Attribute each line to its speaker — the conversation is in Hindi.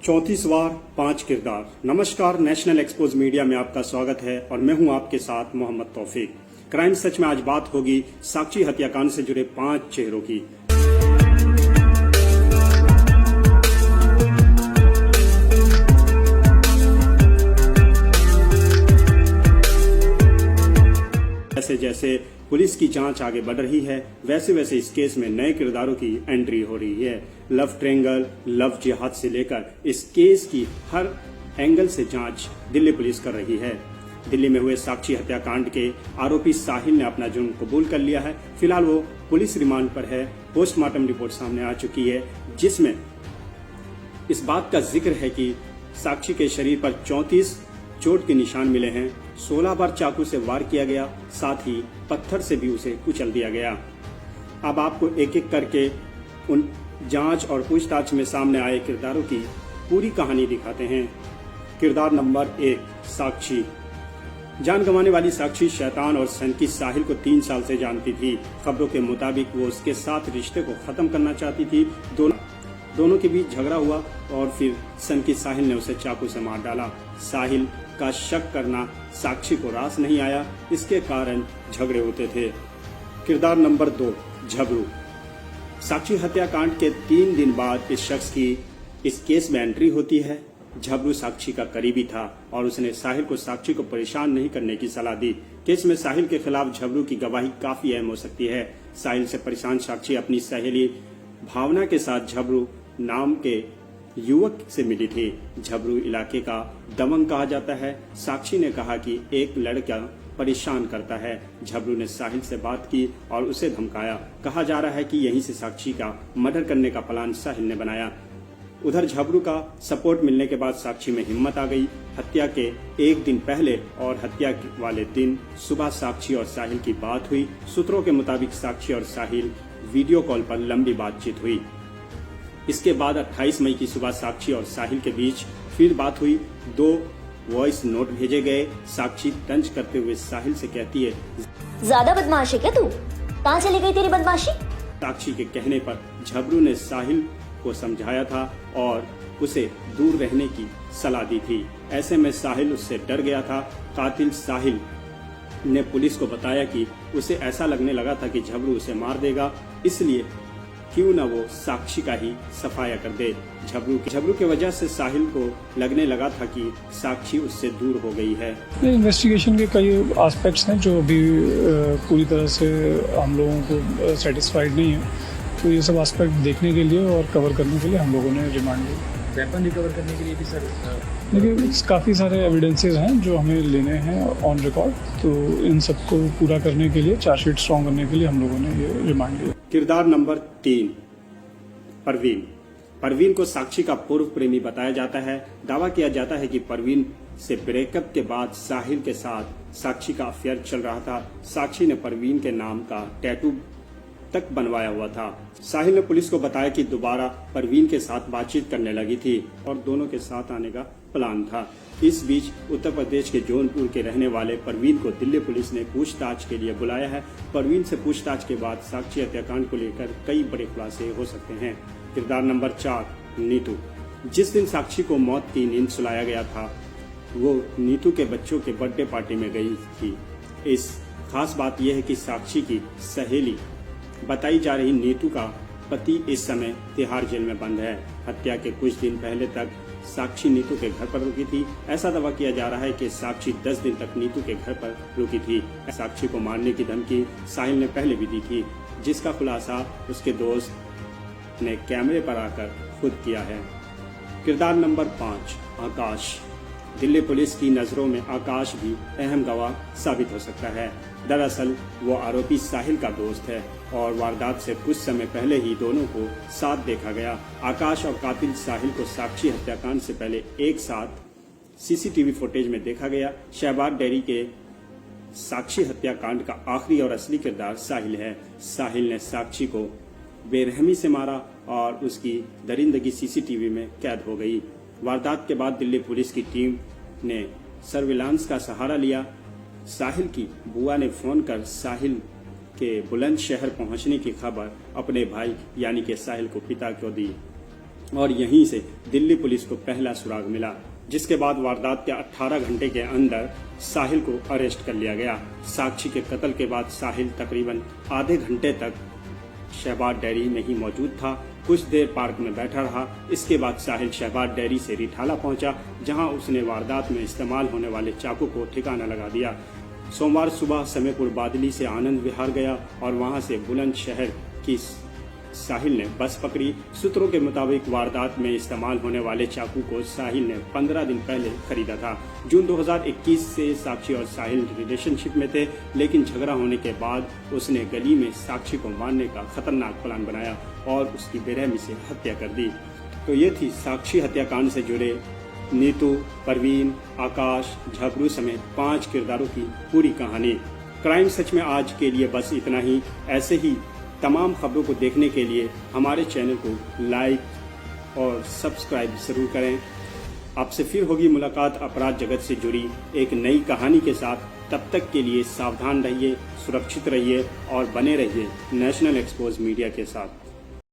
Speaker 1: 34 वार 5 किरदार। नमस्कार, नेशनल एक्सपोज मीडिया में आपका स्वागत है और मैं हूं आपके साथ मोहम्मद तौफीक। क्राइम सच में आज बात होगी साक्षी हत्याकांड से जुड़े 5 चेहरों की। जैसे जैसे पुलिस की जांच आगे बढ़ रही है, वैसे वैसे इस केस में नए किरदारों की एंट्री हो रही है। लव ट्रायंगल, लव जिहाद से लेकर इस केस की हर एंगल से जांच दिल्ली पुलिस कर रही है। दिल्ली में हुए साक्षी हत्याकांड के आरोपी साहिल ने अपना जुर्म कबूल कर लिया है। फिलहाल वो पुलिस रिमांड पर है। पोस्टमार्टम रिपोर्ट सामने आ चुकी है, जिसमें इस बात का जिक्र है कि साक्षी के शरीर पर 34 चोट के निशान मिले हैं। 16 बार चाकू से वार किया गया, साथ ही पत्थर से भी उसे कुचल दिया गया। अब आपको एक एक करके उन जांच और पूछताछ में सामने आए किरदारों की पूरी कहानी दिखाते हैं। किरदार नंबर 1, साक्षी। जान गंवाने वाली साक्षी शैतान और सनकी साहिल को 3 साल से जानती थी। खबरों के मुताबिक वो उसके साथ रिश्ते को खत्म करना चाहती थी। दोनों के बीच झगड़ा हुआ और फिर सनकी साहिल ने उसे चाकू से मार डाला। साहिल का शक करना साक्षी को रास नहीं आया, इसके कारण झगड़े होते थे। किरदार नंबर 2, झबरू। साक्षी हत्याकांड के 3 दिन बाद इस शख्स की इस केस में एंट्री होती है। झबरू साक्षी का करीबी था और उसने साहिल को साक्षी को परेशान नहीं करने की सलाह दी। केस में साहिल के खिलाफ झबरू की गवाही काफी अहम हो सकती है। साहिल से परेशान साक्षी अपनी सहेली भावना के साथ झबरू नाम के युवक से मिली थी। झबरू इलाके का दमन कहा जाता है। साक्षी ने कहा कि एक लड़का परेशान करता है। झबरू ने साहिल से बात की और उसे धमकाया। कहा जा रहा है कि यहीं से साक्षी का मर्डर करने का प्लान साहिल ने बनाया। उधर झबरू का सपोर्ट मिलने के बाद साक्षी में हिम्मत आ गई। हत्या के 1 दिन पहले और हत्या वाले दिन सुबह साक्षी और साहिल की बात हुई। सूत्रों के मुताबिक साक्षी और साहिल वीडियो कॉल पर लंबी बातचीत हुई। इसके बाद 28 मई की सुबह साक्षी और साहिल के बीच फिर बात हुई। 2 वॉइस नोट भेजे गए। साक्षी तंज करते हुए साहिल से कहती है,
Speaker 2: ज्यादा बदमाश है क्या तू? कहाँ चली गई तेरी बदमाशी?
Speaker 1: साक्षी के कहने पर झबरू ने साहिल को समझाया था और उसे दूर रहने की सलाह दी थी। ऐसे में साहिल उससे डर गया था। कातिल साहिल ने पुलिस को बताया कि उसे ऐसा लगने लगा था कि झबरू उसे मार देगा, इसलिए क्यों न वो साक्षी का ही सफाया कर दे। झबरू की वजह से साहिल को लगने लगा था कि साक्षी उससे दूर हो गई है।
Speaker 3: इन्वेस्टिगेशन के कई एस्पेक्ट्स हैं जो अभी पूरी तरह से हम लोगों को सेटिस्फाइड नहीं है, तो ये सब एस्पेक्ट देखने के लिए और कवर करने के लिए हम लोगों ने रिमांड लिया।
Speaker 4: वेपन रिकवर करने के लिए भी सर
Speaker 3: देखिए काफ़ी सारे एविडेंसेस हैं जो हमें लेने हैं ऑन रिकॉर्ड, तो इन सबको पूरा करने के लिए चार्जशीट स्ट्रॉन्ग करने के लिए हम लोगों ने ये रिमांड लिया।
Speaker 1: किरदार नंबर 3, परवीन। परवीन को साक्षी का पूर्व प्रेमी बताया जाता है। दावा किया जाता है कि परवीन से ब्रेकअप के बाद साहिल के साथ साक्षी का अफेयर चल रहा था। साक्षी ने परवीन के नाम का टैटू तक बनवाया हुआ था। साहिल ने पुलिस को बताया कि दोबारा परवीन के साथ बातचीत करने लगी थी और दोनों के साथ आने का प्लान था। इस बीच उत्तर प्रदेश के जौनपुर के रहने वाले परवीन को दिल्ली पुलिस ने पूछताछ के लिए बुलाया है। परवीन से पूछताछ के बाद साक्षी हत्याकांड को लेकर कई बड़े खुलासे हो सकते हैं। किरदार नंबर 4, नीतू। जिस दिन साक्षी को मौत की नींद सुलाया गया था, वो नीतू के बच्चों के बर्थडे पार्टी में गई थी। इस खास बात यह है कि साक्षी की सहेली बताई जा रही नीतू का पति इस समय तिहाड़ जेल में बंद है। हत्या के कुछ दिन पहले तक साक्षी नीतू के घर पर रुकी थी। ऐसा दावा किया जा रहा है कि साक्षी 10 दिन तक नीतू के घर पर रुकी थी। साक्षी को मारने की धमकी साहिल ने पहले भी दी थी, जिसका खुलासा उसके दोस्त ने कैमरे पर आकर खुद किया है। किरदार नंबर 5, आकाश। दिल्ली पुलिस की नजरों में आकाश भी अहम गवाह साबित हो सकता है। दरअसल वो आरोपी साहिल का दोस्त है और वारदात से कुछ समय पहले ही दोनों को साथ देखा गया। आकाश और कातिल साहिल को साक्षी हत्याकांड से पहले एक साथ सीसीटीवी फुटेज में देखा गया। शहबाज डेयरी के साक्षी हत्याकांड का आखिरी और असली किरदार साहिल है। साहिल ने साक्षी को बेरहमी से मारा और उसकी दरिंदगी सीसीटीवी में कैद हो गई। वारदात के बाद दिल्ली पुलिस की टीम ने सर्विलांस का सहारा लिया। साहिल की बुआ ने फोन कर साहिल के बुलंदशहर पहुंचने की खबर अपने भाई यानी कि साहिल को पिता को दी। और यहीं से दिल्ली पुलिस को पहला सुराग मिला, जिसके बाद वारदात के 18 घंटे के अंदर साहिल को अरेस्ट कर लिया गया। साक्षी के कत्ल के बाद साहिल तकरीबन आधे घंटे तक शहबाज डेयरी में ही मौजूद था। कुछ देर पार्क में बैठा रहा। इसके बाद साहिल शहबाज डेयरी से रिठाला पहुंचा, जहां उसने वारदात में इस्तेमाल होने वाले चाकू को ठिकाना लगा दिया। सोमवार सुबह समेपुर बादली से आनंद विहार गया और वहां से बुलंदशहर की साहिल ने बस पकड़ी। सूत्रों के मुताबिक वारदात में इस्तेमाल होने वाले चाकू को साहिल ने 15 दिन पहले खरीदा था। जून 2021 से साक्षी और साहिल रिलेशनशिप में थे, लेकिन झगड़ा होने के बाद उसने गली में साक्षी को मारने का खतरनाक प्लान बनाया और उसकी बेरहमी से हत्या कर दी। तो ये थी साक्षी हत्याकांड से जुड़े नीतू, परवीन, आकाश, झबरू समेत 5 किरदारों की पूरी कहानी। क्राइम सच में आज के लिए बस इतना ही। ऐसे ही तमाम खबरों को देखने के लिए हमारे चैनल को लाइक और सब्सक्राइब जरूर करें। आपसे फिर होगी मुलाकात अपराध जगत से जुड़ी एक नई कहानी के साथ। तब तक के लिए सावधान रहिए, सुरक्षित रहिए और बने रहिए नेशनल एक्सपोज मीडिया के साथ।